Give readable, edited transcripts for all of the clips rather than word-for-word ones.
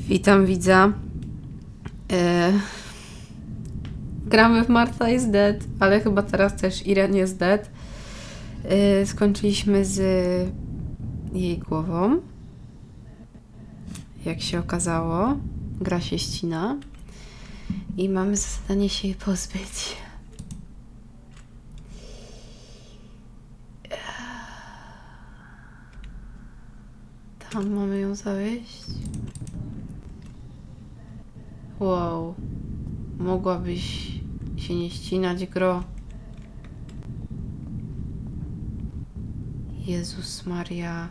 Witam widza. Gramy w Martha is Dead, ale chyba teraz też Irene jest dead. Skończyliśmy z jej głową. Jak się okazało, gra się ścina. I mamy za zadanie się jej pozbyć. Tam mamy ją zawieźć. Wow. Mogłabyś się nie ścinać, gro. Jezus Maria.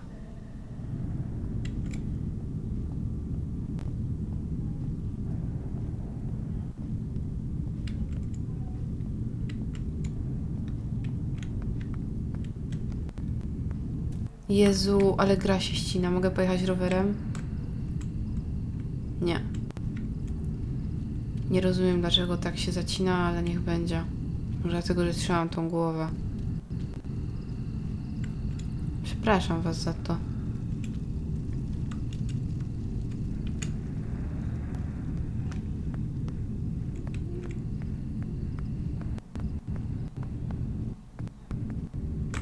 Jezu, ale gra się ścina. Mogę pojechać rowerem? Nie. Nie rozumiem, dlaczego tak się zacina, ale niech będzie. Może dlatego, że trzymam tą głowę. Przepraszam was za to.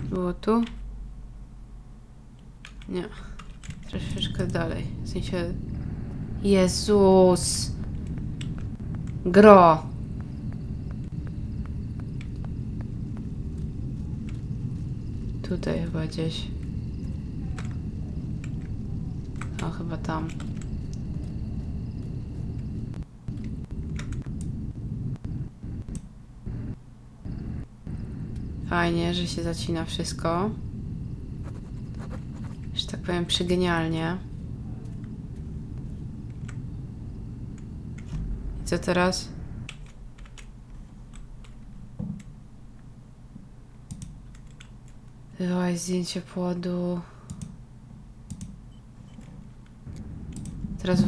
Było tu? Nie. Troszeczkę dalej. W sensie... Jezus! Gro! Tutaj chyba gdzieś. O, chyba tam. Fajnie, że się zacina wszystko. Że tak powiem, przygenialnie. I co teraz? Wywołaj zdjęcie płodu. Teraz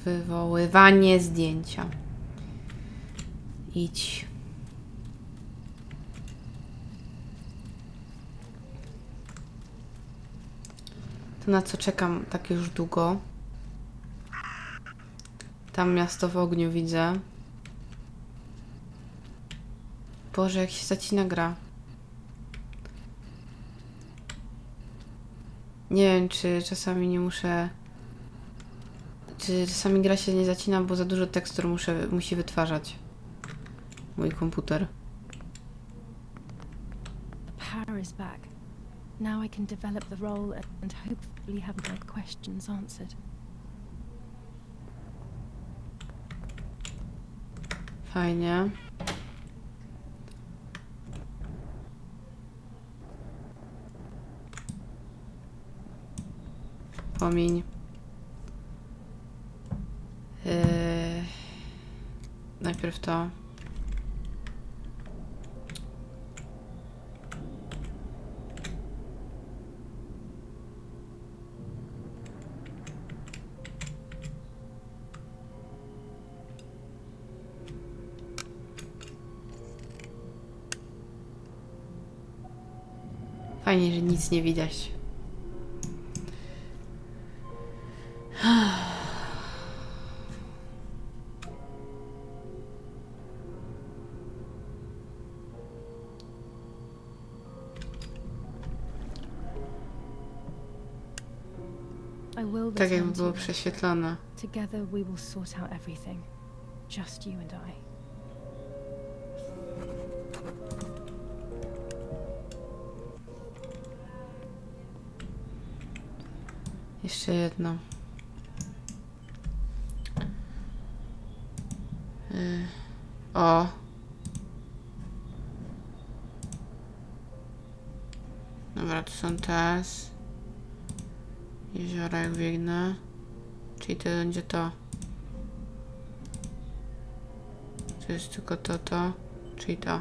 wywoływanie zdjęcia. Idź. To na co czekam tak już długo? Tam miasto w ogniu widzę. Boże, jak się zacina gra. Nie wiem, czy czasami nie muszę... Czy czasami gra się nie zacina, bo za dużo tekstur musi wytwarzać mój komputer. The power is back. Now I can develop the role and hopefully have my questions answered. Fajnie. Pomiń. Najpierw to. Fajnie, że nic nie widać. I will Tak jakby return było to you. prześwietlone. Together we will sort out everything. Just you and I. Jeszcze jedno. O. Dobra, tu są teraz. Jeziora jak biegnę. Czyli to będzie to. To jest tylko to. Czyli to.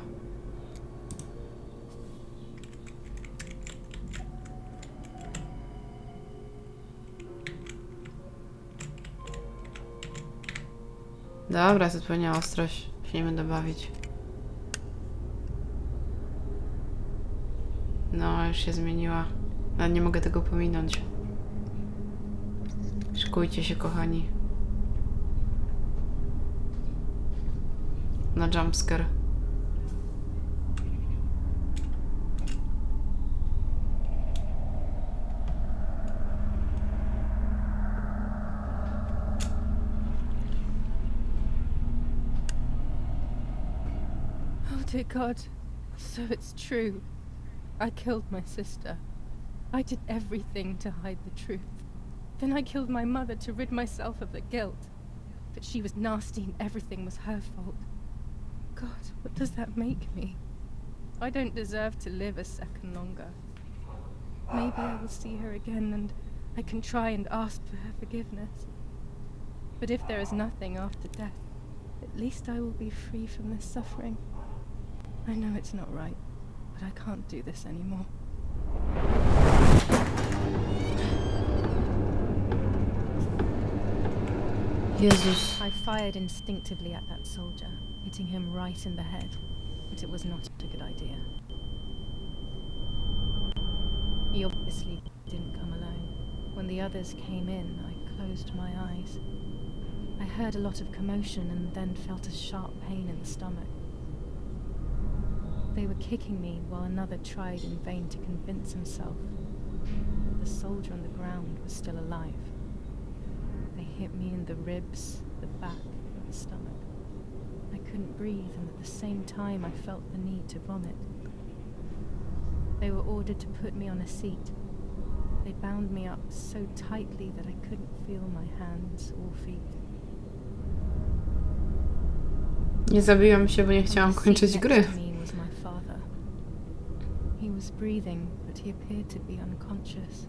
Dobra, zupełnie ostrość. Się nie będę bawić. No, już się zmieniła. Ale nie mogę tego pominąć. Szykujcie się, kochani. Na jumpscare. Oh dear God. So it's true. I killed my sister. I did everything to hide the truth. Then I killed my mother to rid myself of the guilt. But she was nasty and everything was her fault. God, what does that make me? I don't deserve to live a second longer. Maybe I will see her again and I can try and ask for her forgiveness. But if there is nothing after death, at least I will be free from this suffering. I know it's not right, but I can't do this anymore. Jezus. I fired instinctively at that soldier, hitting him right in the head, but it was not a good idea. He obviously didn't come alone. When the others came in, I closed my eyes. I heard a lot of commotion and then felt a sharp pain in the stomach. They were kicking me while another tried in vain to convince himself that the soldier on the ground was still alive. They hit me in the ribs, the back, and the stomach. I couldn't breathe, and at the same time I felt the need to vomit. They were ordered to put me on a seat. They bound me up so tightly that I couldn't feel my hands or feet. Nie zabiłam się, bo nie chciałam kończyć gry. He was breathing, but he appeared to be unconscious.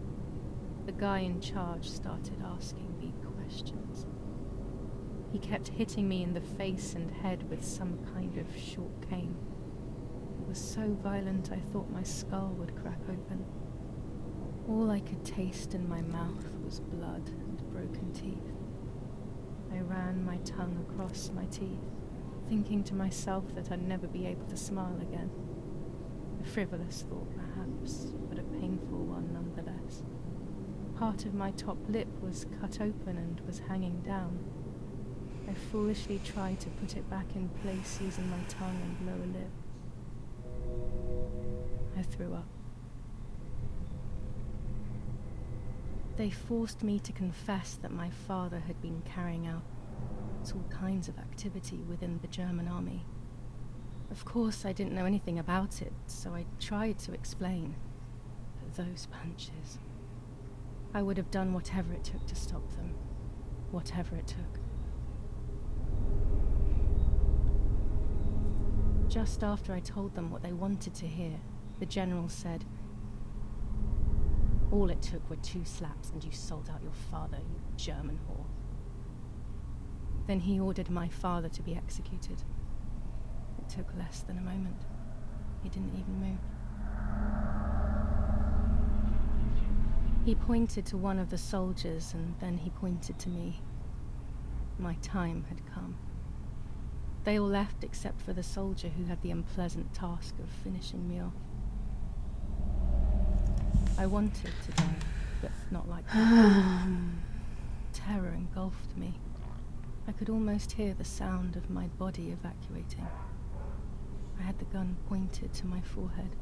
The guy in charge started asking me questions. He kept hitting me in the face and head with some kind of short cane. It was so violent I thought my skull would crack open. All I could taste in my mouth was blood and broken teeth. I ran my tongue across my teeth, thinking to myself that I'd never be able to smile again. A frivolous thought, perhaps, but a painful one nonetheless. Part of my top lip was cut open and was hanging down. I foolishly tried to put it back in place using my tongue and lower lip. I threw up. They forced me to confess that my father had been carrying out all kinds of activity within the German army. Of course, I didn't know anything about it, so I tried to explain. But those punches... I would have done whatever it took to stop them. Whatever it took. Just after I told them what they wanted to hear, the general said, "All it took were 2 slaps and you sold out your father, you German whore." Then he ordered my father to be executed. It took less than a moment. He didn't even move. He pointed to one of the soldiers and then he pointed to me. My time had come. They all left except for the soldier who had the unpleasant task of finishing me off. I wanted to die, but not like that. Terror engulfed me. I could almost hear the sound of my body evacuating. I had the gun pointed to my forehead.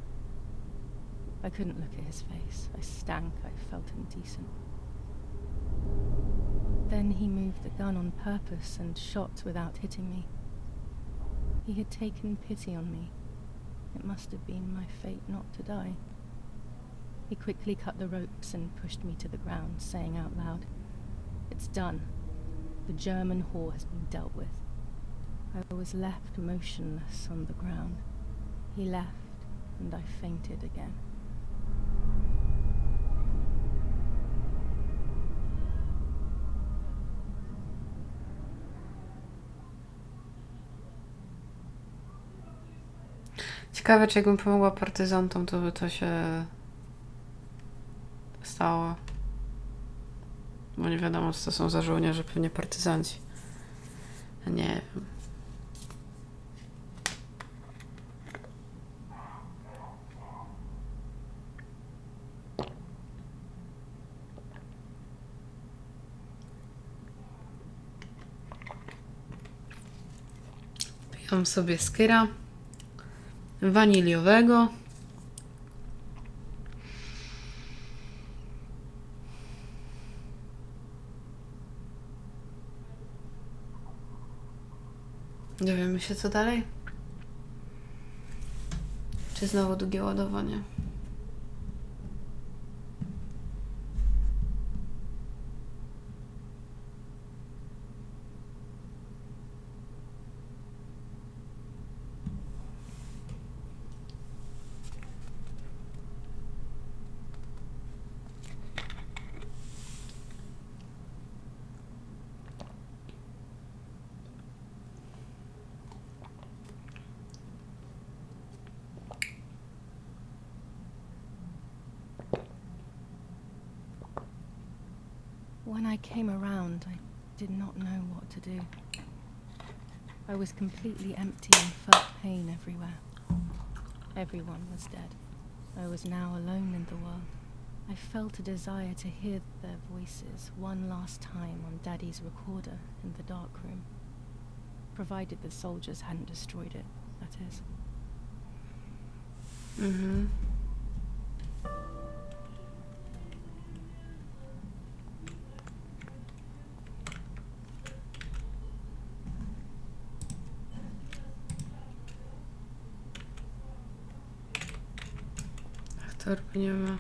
I couldn't look at his face. I stank. I felt indecent. Then he moved the gun on purpose and shot without hitting me. He had taken pity on me. It must have been my fate not to die. He quickly cut the ropes and pushed me to the ground, saying out loud, "It's done. The German whore has been dealt with." I was left motionless on the ground. He left, and I fainted again. Ciekawe, czy jakbym pomogła partyzantom, to by to się stało. Bo nie wiadomo, co to są za żołnierze, pewnie partyzanci. Nie wiem. Tam sobie skyra waniliowego. Dowiemy się co dalej? Czy znowu długie ładowanie? When I came around, I did not know what to do. I was completely empty and felt pain everywhere. Everyone was dead. I was now alone in the world. I felt a desire to hear their voices one last time on Daddy's recorder in the dark room. Provided the soldiers hadn't destroyed it, that is. Mhm. Torby nie ma.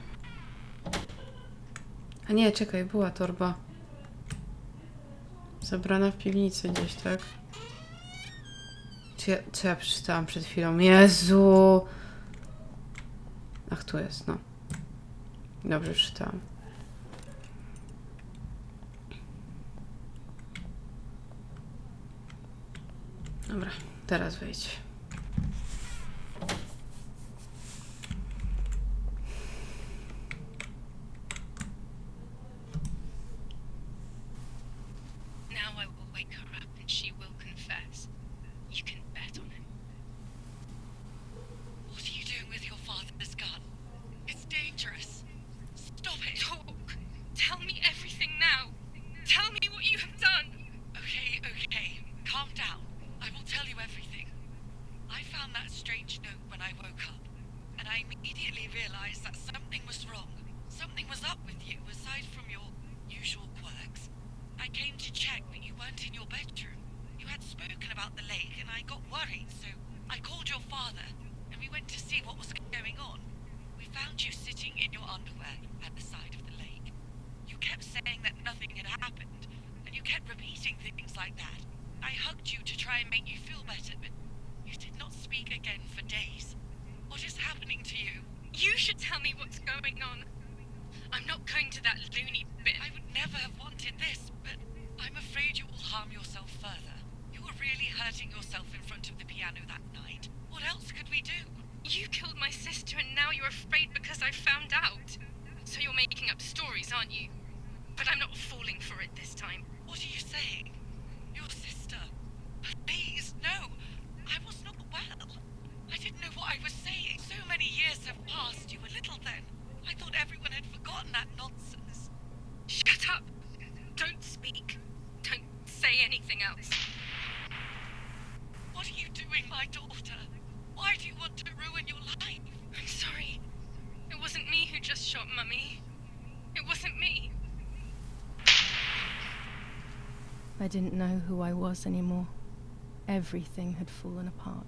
A nie, czekaj, była torba. Zabrana w piwnicy gdzieś, tak? Czy ja przeczytałam przed chwilą? Jezu! Ach, tu jest, no. Dobrze przeczytałam. Dobra, teraz wejdź. I didn't know who I was anymore. Everything had fallen apart.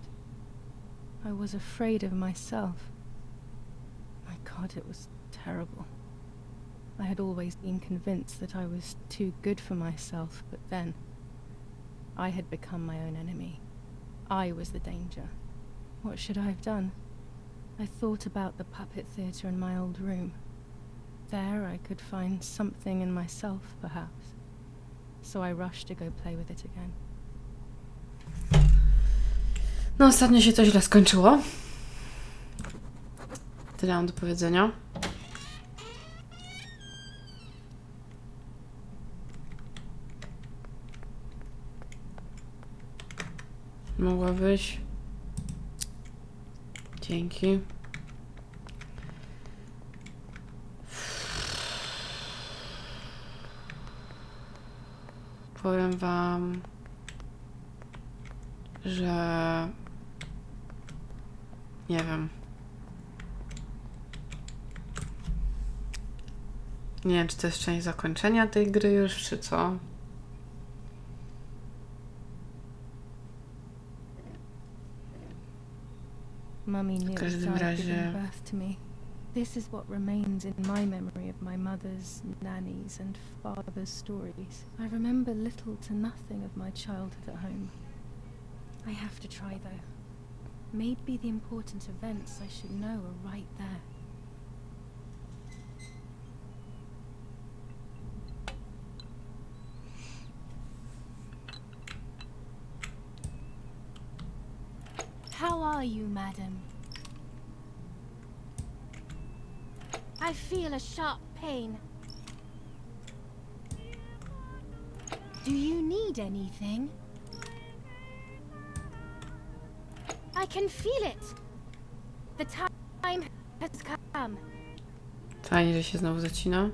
I was afraid of myself. My God, it was terrible. I had always been convinced that I was too good for myself, but then I had become my own enemy. I was the danger. What should I have done? I thought about the puppet theatre in my old room. There I could find something in myself, perhaps. So I rushed to go play with it again. No, ostatnio się to źle skończyło. Tyle mam do powiedzenia. Mogłabyś. Dzięki. Powiem wam, że... Nie wiem. Nie wiem, czy to jest część zakończenia tej gry już, czy co? Mummy W nearly każdym died razie... giving birth to me. This is what remains in my memory of my mother's, nanny's and father's stories. I remember little to nothing of my childhood at home. I have to try though. Maybe the important events I should know are right there. How are you, madam? I feel a sharp pain. Do you need anything? I can feel it. The time has come. Fajnie, że się znowu zacina.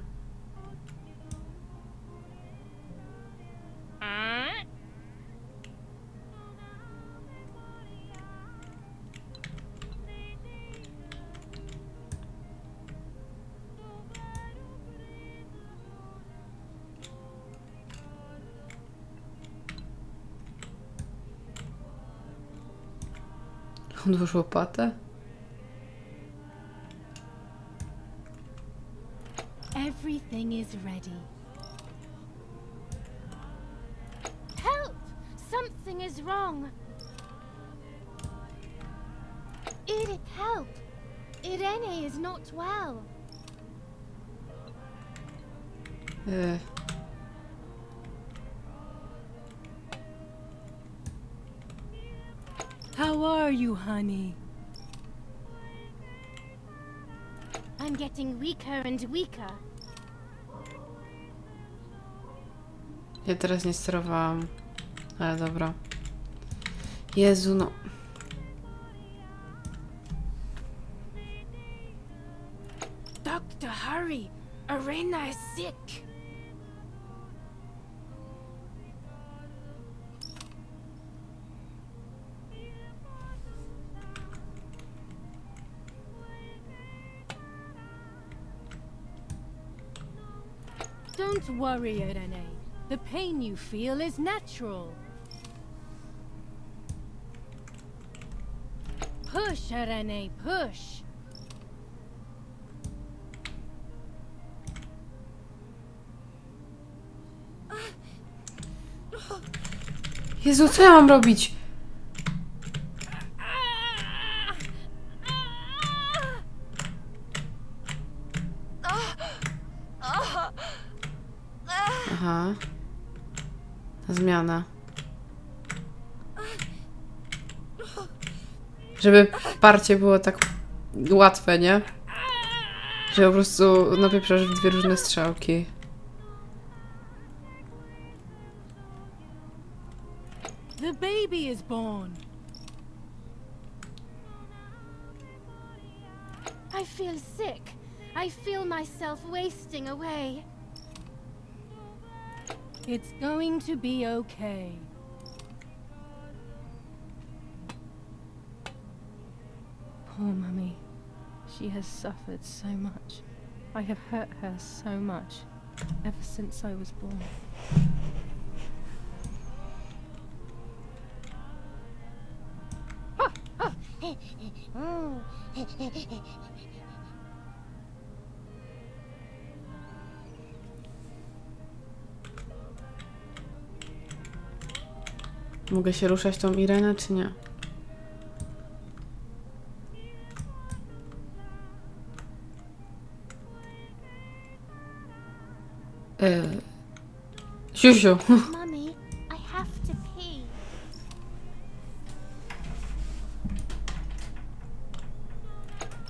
Odłóż łopatę. Everything is ready. Help! Something is wrong. Help! Irene is not well. How are you, honey? I'm getting weaker and weaker. Ja teraz nie sterowałam. Ale dobra. Jezu, no. Doctor, hurry! Irena is sick. Don't worry, Irene. The pain you feel is natural. Push, Irene, push. Jezu, co ja mam robić? Aha. Zmiana. Żeby parcie było tak łatwe, nie? Że po prostu napieprzasz w dwie różne strzałki. The baby is born. I feel sick. I feel myself wasting away. It's going to be okay. Poor Mummy. She has suffered so much. I have hurt her so much ever since I was born. Mogę się ruszać tą Irenę, czy nie? Siusiu. Mummy, I have to pee.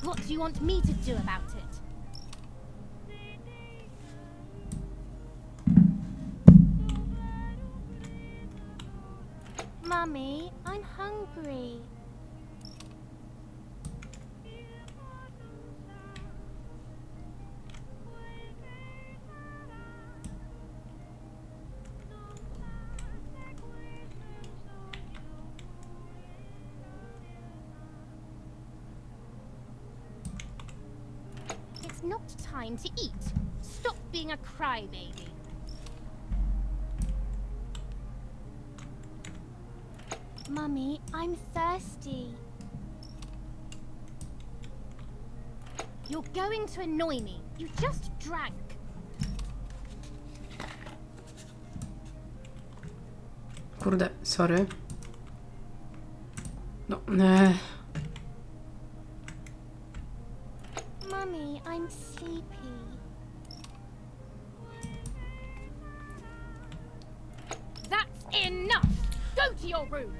What do you want me to do about it? Mummy, I'm hungry. not time to eat. Stop being a crybaby. Mummy, I'm thirsty. You're going to annoy me. You just drank. Kurde, sorry. No, Mummy, I'm sleepy. That's enough! Go to your room!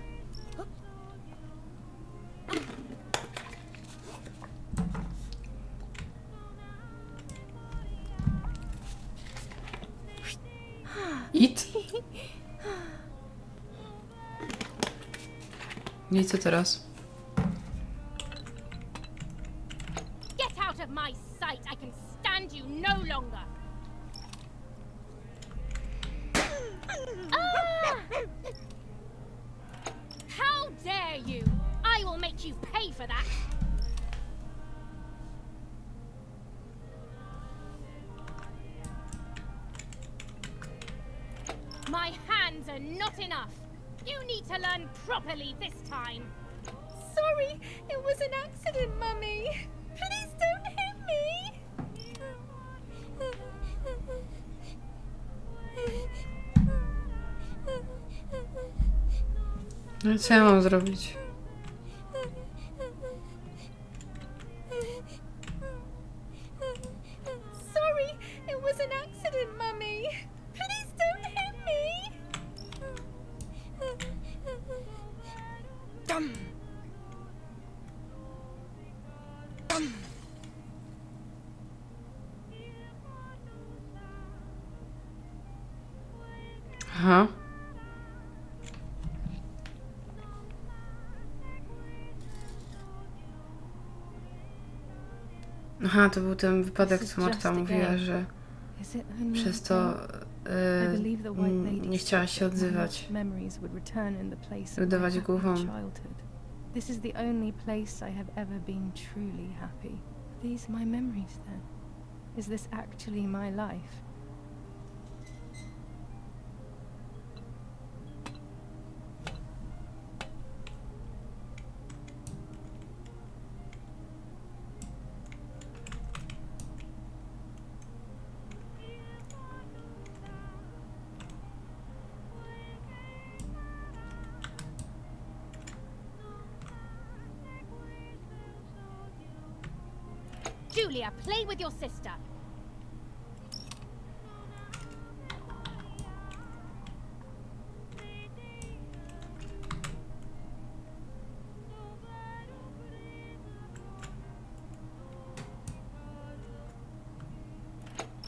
It? No i co teraz? Get out of my sight! I can stand you no longer! Ah! How dare you! I will make you pay for that! My hands are not enough! You need to learn properly this time! Sorry, it was an accident, Mummy. Please don't hit me. No i co ja mam zrobić? Sorry, it was an accident, Mummy. Please don't hit me. Aha. Aha, to był ten wypadek, co Marta mówiła, że Is it only przez a to game? I believe the White Lady nie chciała said się that my odzywać. lost memories would return in the place of my Udawać happy głową. childhood. This is the only place I have ever been truly happy. Are these my memories then? Is this actually my life? Julia, play with your sister!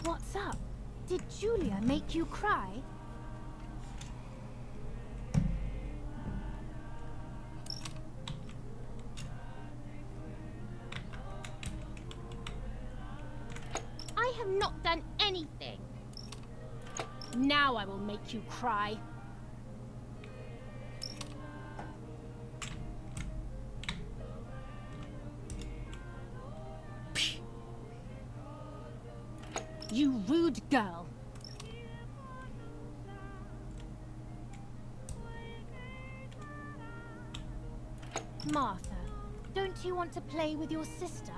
What's up? Did Julia make you cry? I have not done anything. Now I will make you cry. You rude girl. Martha, don't you want to play with your sister?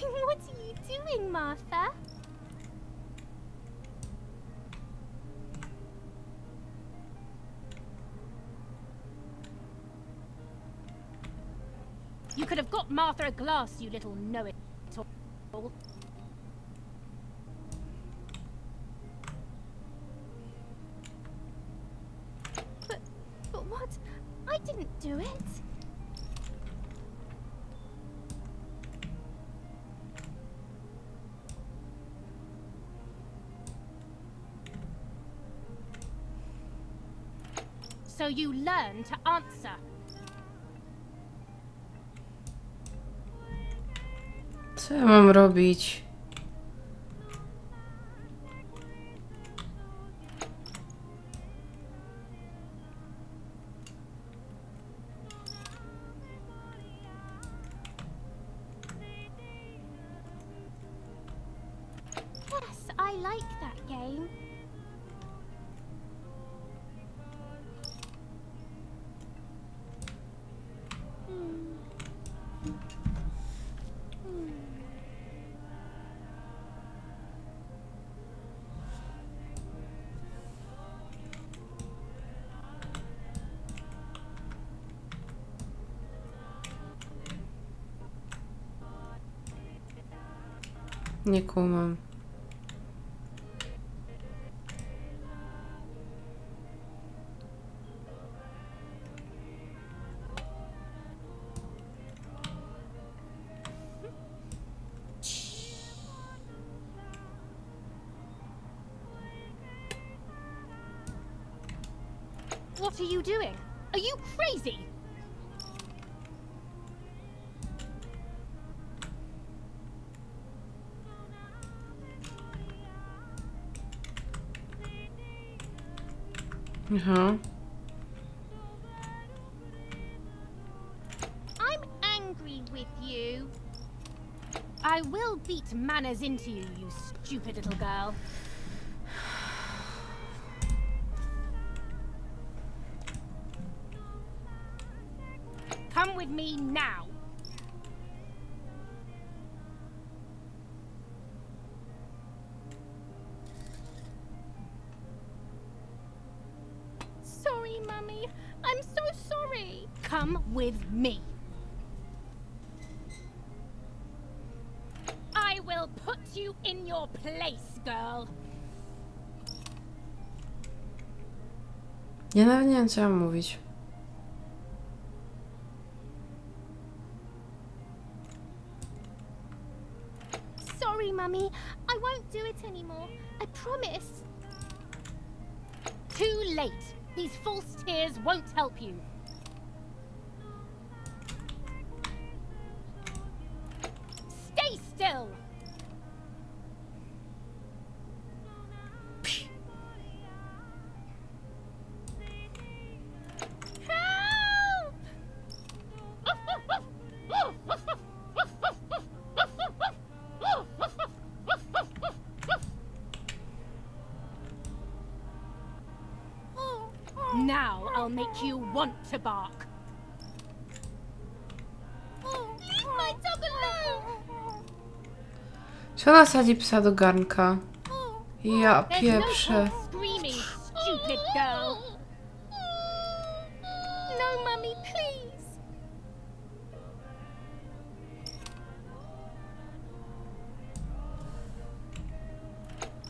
What are you doing, Martha? You could have got Martha a glass, you little know-it-all. But what? I didn't do it. so you learn to answer. Co ja mam robić? Yes, I like that game. Nie kumam. What are you doing? Are you crazy? Aha. I'm angry with you. I will beat manners into you, you stupid little girl. Come with me now. Sorry, Mummy. I'm so sorry. Come with me. I will put you in your place, girl. Ja nawet nie wiem, co mam mówić. Sorry, Mummy. I won't do it anymore. I promise. Too late. These false tears won't help you. Stay still. Help! Now I'll make you want to bark. Leave my dog alone! Czy ona sadzi psa do garnka? Ja There's no pieprzę. point screaming, stupid girl. No, Mummy, please.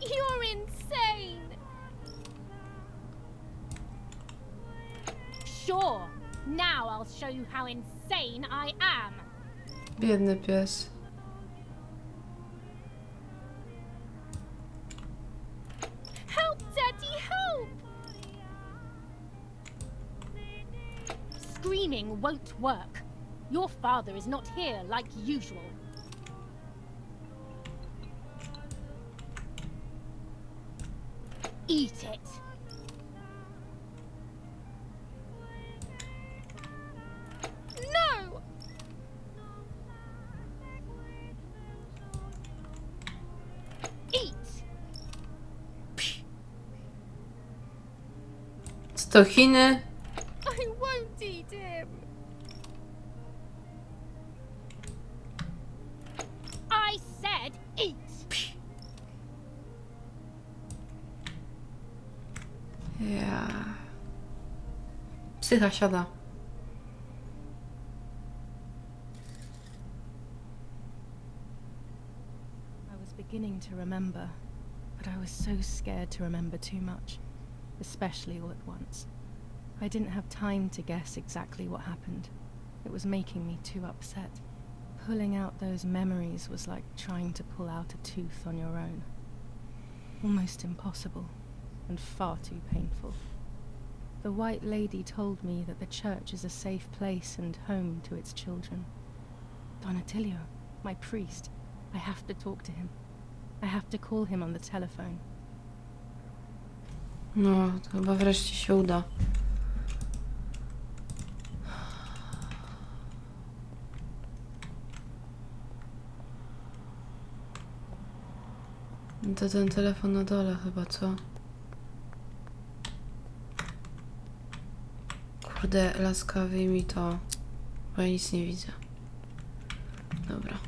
You're insane. Sure. Now I'll show you how insane I am. Biedny pies. Help, Daddy, help! Screaming won't work. Your father is not here like usual. Eat it. No! Eat! Stochiny. I won't eat him. I said eat. Ja. Psycha siada. I was beginning to remember, but I was so scared to remember too much, especially all at once. I didn't have time to guess exactly what happened. It was making me too upset. Pulling out those memories was like trying to pull out a tooth on your own. Almost impossible, and far too painful. The White Lady told me that the church is a safe place and home to its children. Don Attilio, my priest. I have to talk to him. I have to call him on the telephone. No, to chyba wreszcie się uda. No to ten telefon na dole chyba, co? Kurde, laskawie mi to, bo ja nic nie widzę. Dobra.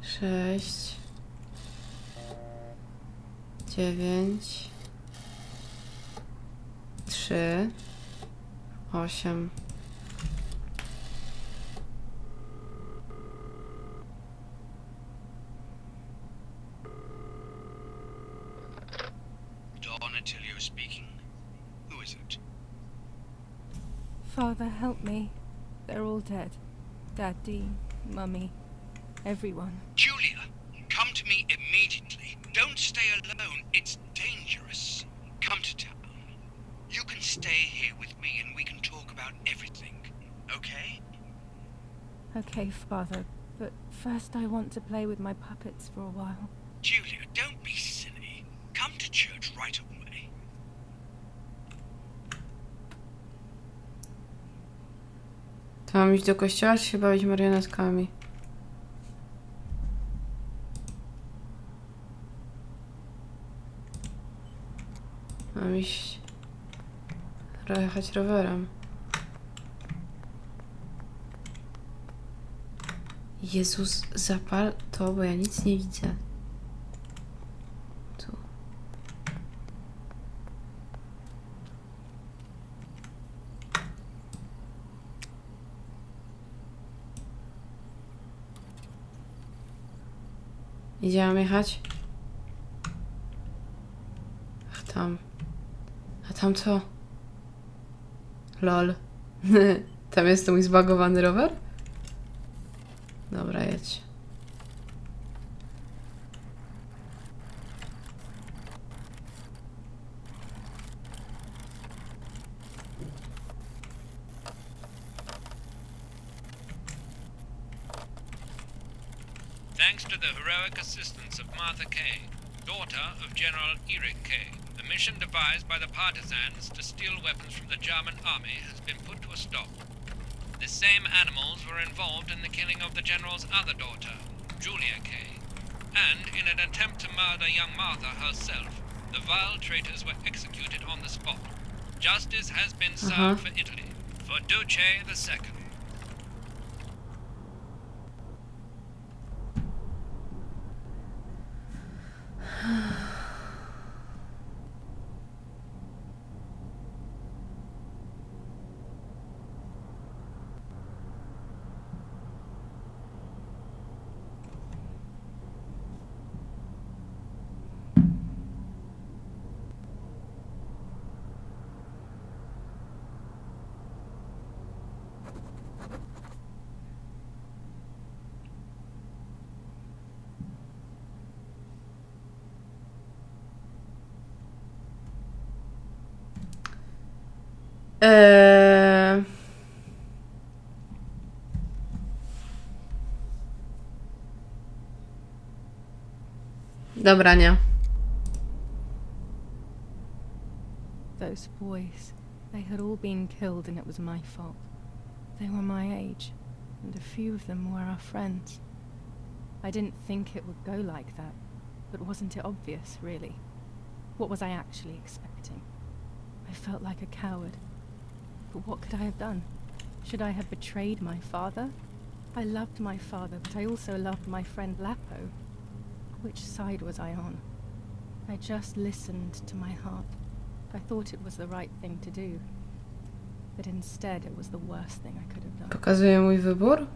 Sześć, 9, 3, 8. Don Attilio speaking. Who is it? Father, help me. They're all dead. Daddy, Mummy, everyone. Julia, come to me immediately. Don't stay alone. It's dangerous. Come to town. You can stay here with me and we can talk about everything. Okay? Okay, Father, but first I want to play with my puppets for a while. Julia, don't be silly. Come to church right away. To mam iść do kościoła, czy się bawić marionetkami? Mam iść... jechać rowerem. Jezus, zapal to, bo ja nic nie widzę. Tu. Gdzie mam jechać? Ach, tam. A tam co? Lol. Tam jest mój zbagowany rower? Dobra, jedź. Thanks to the heroic assistance of Martha Kay, daughter of General Eric Kay, the mission devised by the partisans to steal weapons from the German army has been put to a stop. The same animals were involved in the killing of the general's other daughter, Julia Kay, and in an attempt to murder young Martha herself, the vile traitors were executed on the spot. Justice has been served for Italy, for Duce II. Dobra, nie. Those boys, they had all been killed and it was my fault. They were my age, and a few of them were our friends. I didn't think it would go like that, but wasn't it obvious, really? What was I actually expecting? I felt like a coward. But what could I have done? Should I have betrayed my father? I loved my father, but I also loved my friend Lapo. Which side was I on? I just listened to my heart. I thought it was the right thing to do. But instead it was the worst thing I could have done. Pokazuję mój wybór?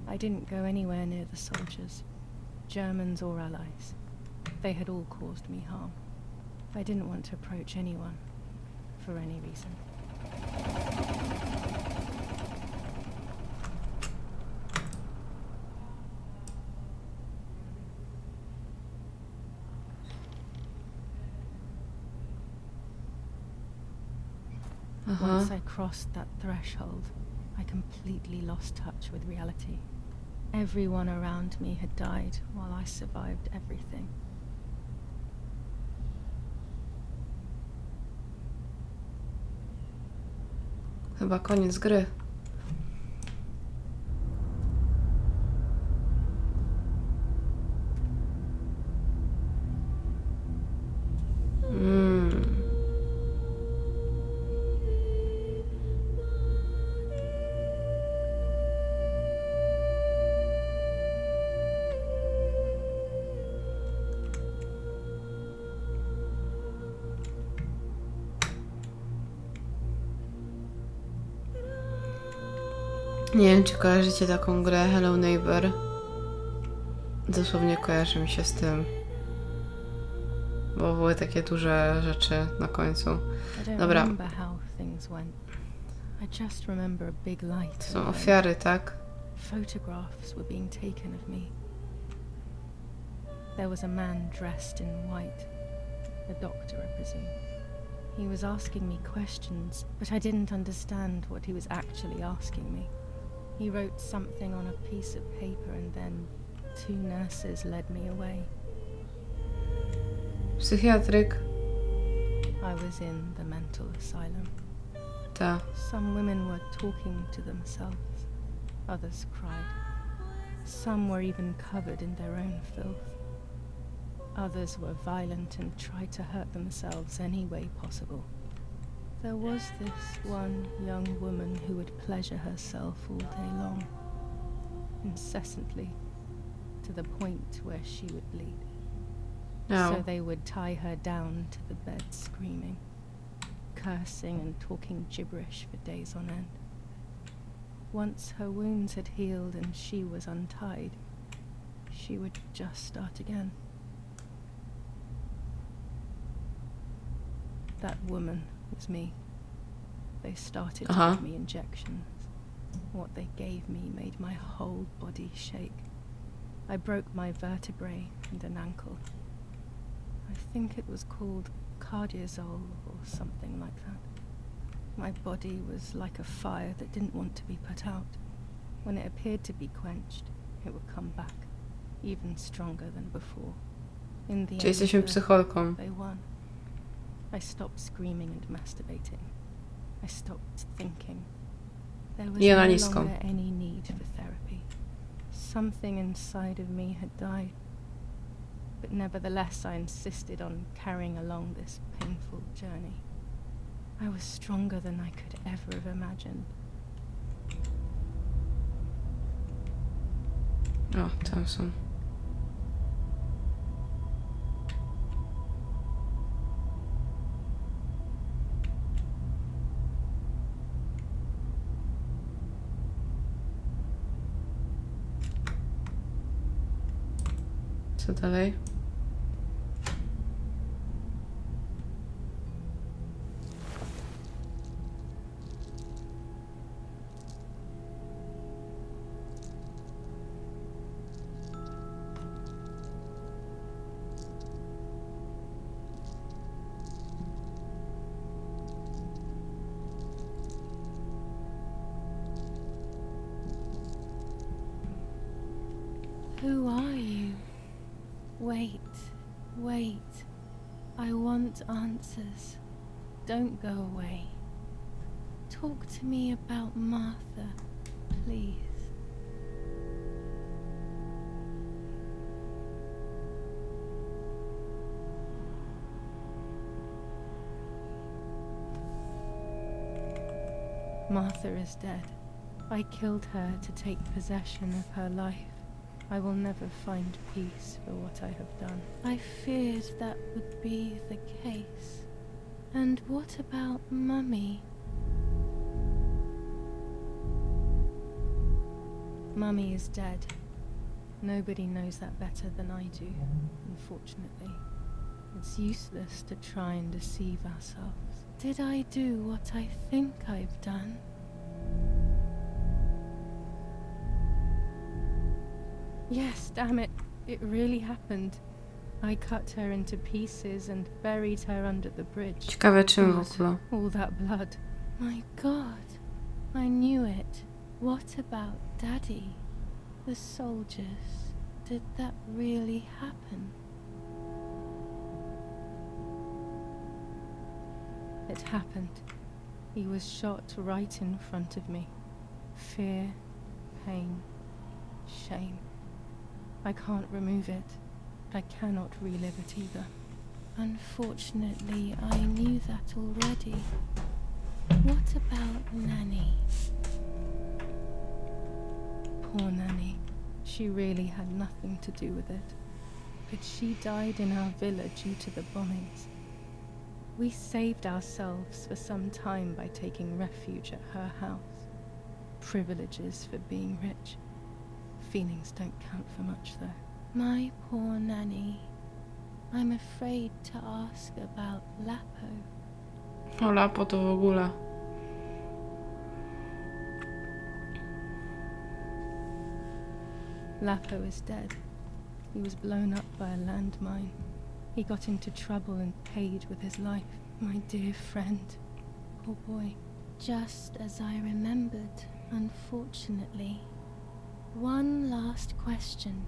I didn't go anywhere near the soldiers, Germans or allies. They had all caused me harm. I didn't want to approach anyone for any reason. Once I crossed that threshold, I completely lost touch with reality. Everyone around me had died while I survived everything. Chyba koniec gry. Nie wiem, czy kojarzycie taką grę Hello Neighbor. Dosłownie kojarzy mi się z tym. Bo były takie duże rzeczy na końcu. Dobra. To są ofiary, tak? Photographs were being taken of me. There was a man dressed in white. A doctor, I presume. He was asking me questions, but I didn't understand what he was actually asking me. He wrote something on a piece of paper and then 2 nurses led me away. Psychiatryk. I was in the mental asylum. Ta. Some women were talking to themselves. Others cried. Some were even covered in their own filth. Others were violent and tried to hurt themselves any way possible. There was this one young woman who would pleasure herself all day long, incessantly, to the point where she would bleed. No. So they would tie her down to the bed screaming, cursing and talking gibberish for days on end. Once her wounds had healed and she was untied, she would just start again. That woman was me. They started to give me injections. What they gave me made my whole body shake. I broke my vertebrae and an ankle. I think it was called cardiazole or something like that. My body was like a fire that didn't want to be put out. When it appeared to be quenched, it would come back, even stronger than before. In the Czy jesteśmy psycholką? They won. I stopped screaming and masturbating. I stopped thinking. There was no longer any need for therapy. Something inside of me had died. But nevertheless, I insisted on carrying along this painful journey. I was stronger than I could ever have imagined. O, tam są. Co dalej? Who are you? Wait, wait. I want answers. Don't go away. Talk to me about Martha, please. Martha is dead. I killed her to take possession of her life. I will never find peace for what I have done. I feared that would be the case. And what about Mummy? Mummy is dead. Nobody knows that better than I do, unfortunately. It's useless to try and deceive ourselves. Did I do what I think I've done? Yes, damn it. It really happened. I cut her into pieces and buried her under the bridge. Ciekawe czym w God, ogóle. all that blood. My God, I knew it. What about Daddy? The soldiers? Did that really happen? It happened. He was shot right in front of me. Fear, pain, shame. I can't remove it. I cannot relive it either. Unfortunately, I knew that already. What about Nanny? Poor Nanny. She really had nothing to do with it. But she died in our villa due to the bombings. We saved ourselves for some time by taking refuge at her house. Privileges for being rich. Feelings don't count for much, though. My poor Nanny. I'm afraid to ask about Lapo. O, Lapo to w ogóle. Lapo is dead. He was blown up by a landmine. He got into trouble and paid with his life. My dear friend. Poor boy. Just as I remembered, unfortunately. One last question.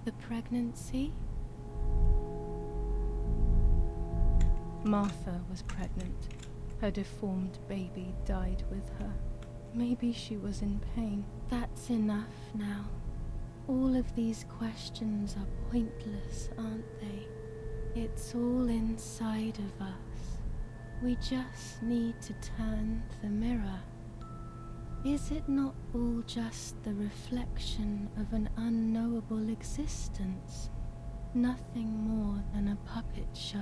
The pregnancy? Martha was pregnant. Her deformed baby died with her. Maybe she was in pain. That's enough now. All of these questions are pointless, aren't they? It's all inside of us. We just need to turn the mirror. Is it not all just the reflection of an unknowable existence? Nothing more than a puppet show.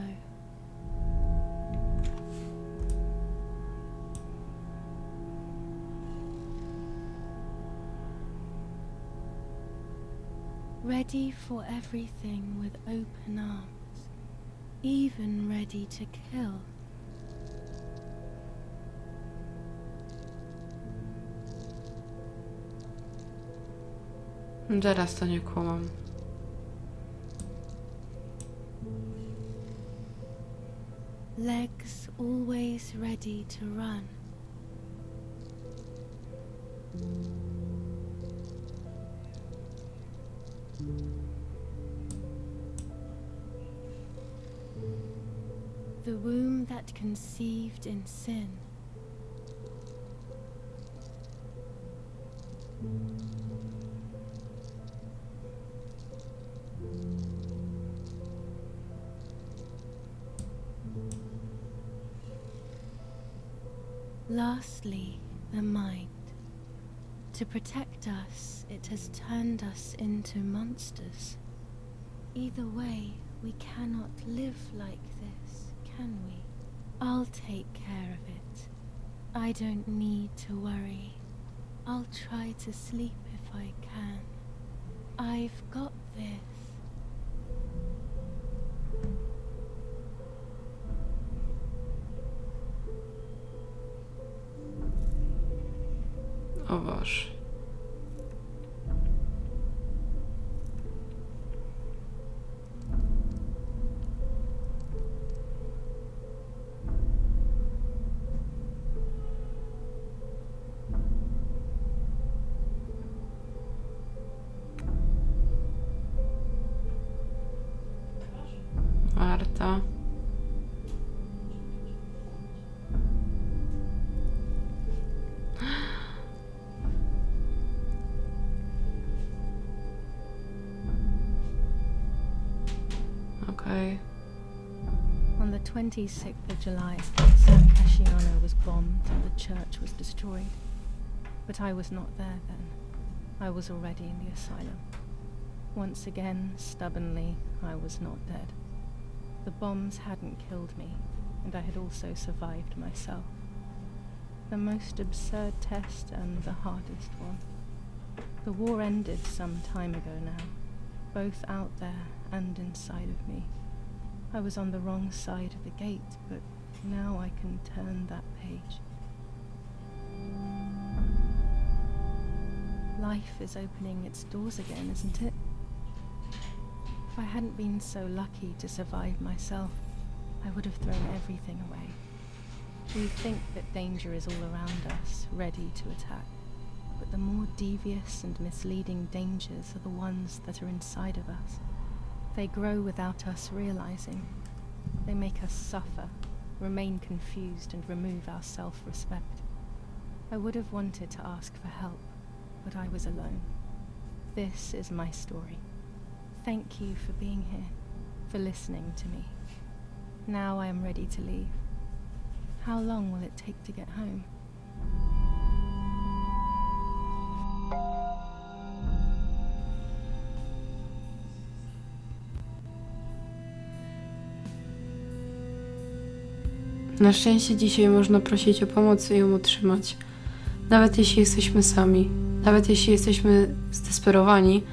Ready for everything with open arms, even ready to kill. Zaraz, to nie kłamam. Legs always ready to run. The womb that conceived in sin. Lastly, the mind. To protect us, it has turned us into monsters. Either way, we cannot live like this, can we? I'll take care of it. I don't need to worry. I'll try to sleep if I can. I've got this. O Boże. Marta. Okay. On the 26th of July, San Casciano was bombed and the church was destroyed. But I was not there then. I was already in the asylum. Once again, stubbornly, I was not dead. The bombs hadn't killed me, and I had also survived myself. The most absurd test and the hardest one. The war ended some time ago now, both out there and inside of me. I was on the wrong side of the gate, but now I can turn that page. Life is opening its doors again, isn't it? If I hadn't been so lucky to survive myself, I would have thrown everything away. We think that danger is all around us, ready to attack. But the more devious and misleading dangers are the ones that are inside of us. They grow without us realizing. They make us suffer, remain confused, and remove our self-respect. I would have wanted to ask for help, but I was alone. This is my story. Thank you for being here, for listening to me. Now I am ready to leave. How long will it take to get home? Na szczęście dzisiaj można prosić o pomoc i ją otrzymać. Nawet jeśli jesteśmy sami, nawet jeśli jesteśmy zdesperowani,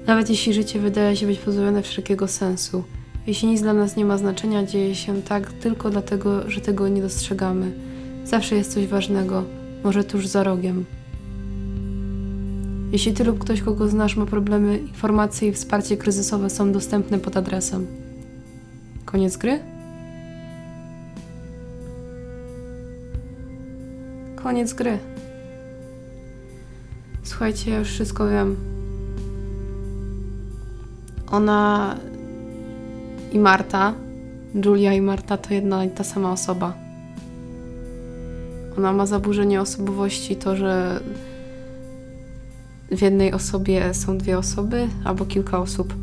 nawet jeśli życie wydaje się być pozbawione wszelkiego sensu. Jeśli nic dla nas nie ma znaczenia, dzieje się tak tylko dlatego, że tego nie dostrzegamy. Zawsze jest coś ważnego, może tuż za rogiem. Jeśli ty lub ktoś, kogo znasz, ma problemy, informacje i wsparcie kryzysowe są dostępne pod adresem. Koniec gry? Koniec gry. Słuchajcie, ja już wszystko wiem. Ona i Marta, Julia i Marta to jedna i ta sama osoba. Ona ma zaburzenie osobowości, to, że w jednej osobie są dwie osoby albo kilka osób.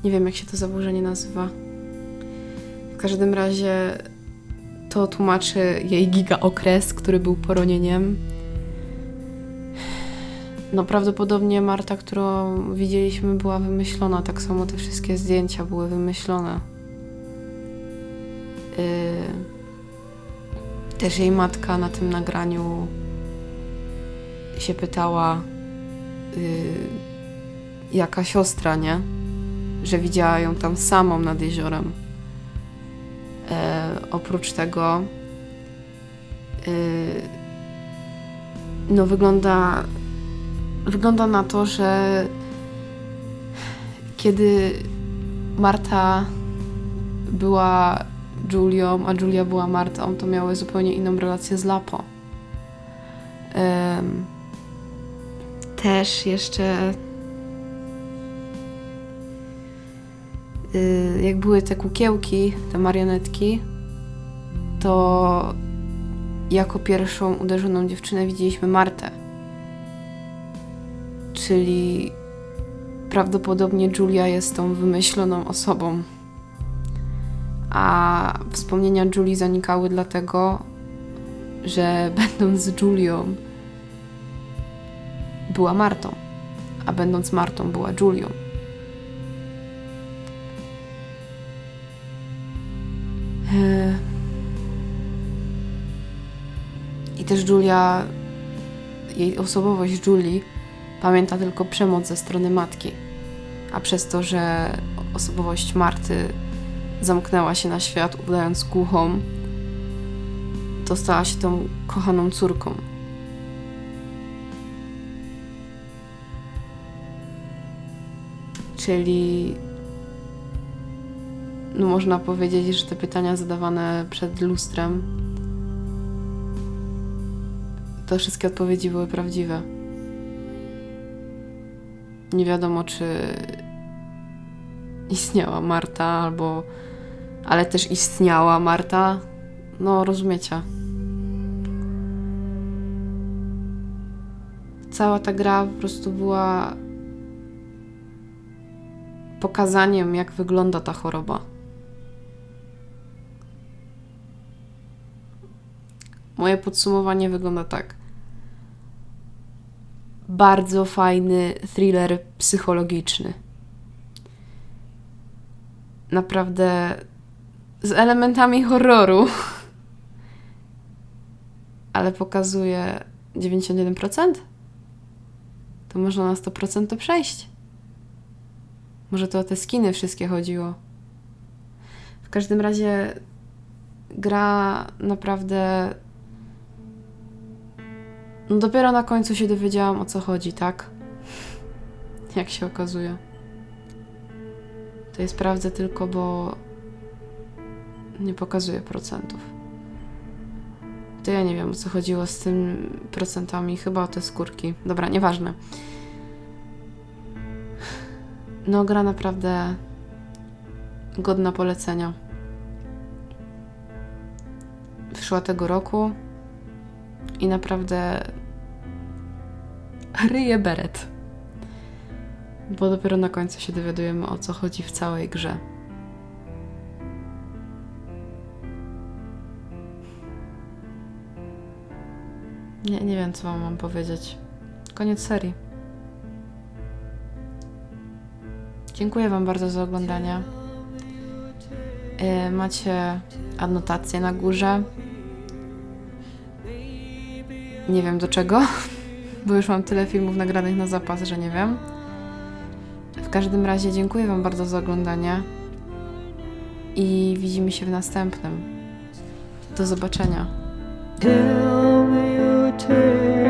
Nie wiem, jak się to zaburzenie nazywa. W każdym razie to tłumaczy jej gigaokres, który był poronieniem. No prawdopodobnie Marta, którą widzieliśmy, była wymyślona. Tak samo te wszystkie zdjęcia były wymyślone. Też jej matka na tym nagraniu się pytała, jaka siostra, nie? Że widziała ją tam samą nad jeziorem. Oprócz tego no wygląda na to, że kiedy Marta była Julią, a Julia była Martą, to miały zupełnie inną relację z Lapo. Też jeszcze jak były te kukiełki, te marionetki, to jako pierwszą uderzoną dziewczynę widzieliśmy Martę. Czyli prawdopodobnie Julia jest tą wymyśloną osobą. A wspomnienia Julii zanikały dlatego, że będąc Julią była Martą, a będąc Martą była Julią. I też Julia, jej osobowość Julii pamięta tylko przemoc ze strony matki, a przez to, że osobowość Marty zamknęła się na świat, udając głuchą, to stała się tą kochaną córką. Czyli no można powiedzieć, że te pytania zadawane przed lustrem, to wszystkie odpowiedzi były prawdziwe. Nie wiadomo, czy istniała Marta, ale też istniała Marta. No, rozumiecie. Cała ta gra po prostu była pokazaniem, jak wygląda ta choroba. Moje podsumowanie wygląda tak. Bardzo fajny thriller psychologiczny. Naprawdę z elementami horroru. Ale pokazuje 91%? To można na 100% to przejść. Może to o te skiny wszystkie chodziło. W każdym razie gra naprawdę... No dopiero na końcu się dowiedziałam, o co chodzi, tak? Jak się okazuje. To jest prawda tylko, bo nie pokazuje procentów. To ja nie wiem, o co chodziło z tym procentami. Chyba o te skórki. Dobra, nieważne. No, gra naprawdę godna polecenia. Wyszła tego roku i naprawdę ryje beret. Bo dopiero na końcu się dowiadujemy, o co chodzi w całej grze. Nie wiem, co wam mam powiedzieć. Koniec serii. Dziękuję wam bardzo za oglądanie. Macie adnotację na górze. Nie wiem do czego, bo już mam tyle filmów nagranych na zapas, że nie wiem. W każdym razie dziękuję wam bardzo za oglądanie i widzimy się w następnym. Do zobaczenia. Tell me your tale.